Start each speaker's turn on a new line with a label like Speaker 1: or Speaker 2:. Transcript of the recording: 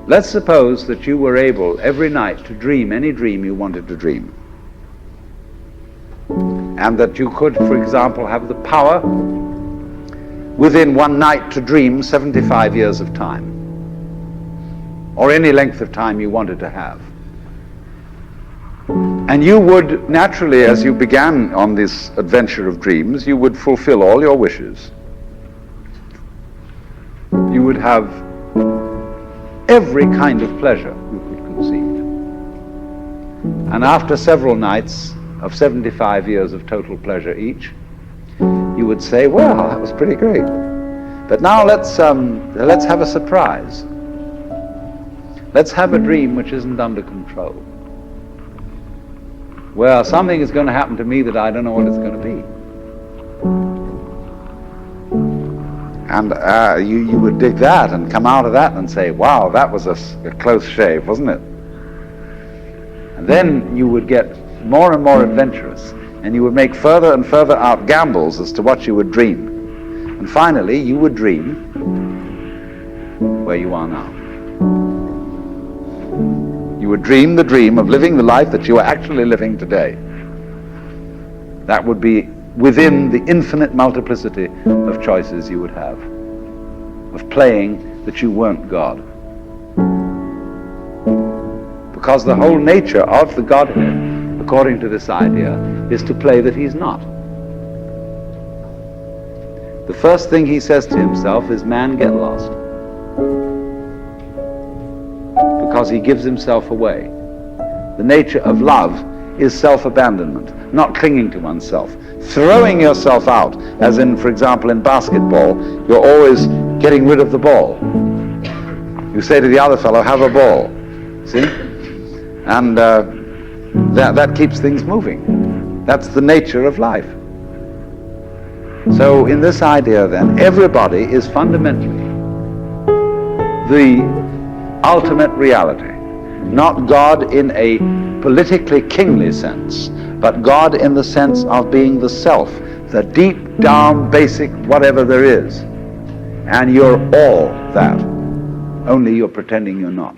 Speaker 1: Let's suppose that you were able every night to dream any dream you wanted to dream. And that you could, for example, have the power within one night to dream 75 years of time, or any length of time you wanted to have. And you would naturally, as you began on this adventure of dreams, you would fulfill all your wishes. You would have every kind of pleasure you could conceive. And after several nights of 75 years of total pleasure each, you would say, well, that was pretty great. But now let's have a surprise. Let's have a dream which isn't under control. Well, something is going to happen to me that I don't know what it's going to be. And you would dig that and come out of that and say, wow, that was a close shave, wasn't it? And then you would get more and more adventurous, and you would make further and further out gambles as to what you would dream. And finally, you would dream where you are now. You would dream the dream of living the life that you are actually living today. That would be within the infinite multiplicity of choices you would have, of playing that you weren't God. Because the whole nature of the Godhead, according to this idea, is to play that he's not. The first thing he says to himself is, man, get lost. Because he gives himself away. The nature of love is self-abandonment, not clinging to oneself. Throwing yourself out, as in, for example, in basketball, you're always getting rid of the ball. You say to the other fellow, have a ball. See? And that keeps things moving. That's the nature of life. So in this idea then, everybody is fundamentally the ultimate reality. Not God in a politically kingly sense, but God in the sense of being the self, the deep down basic whatever there is. And you're all that, only you're pretending you're not.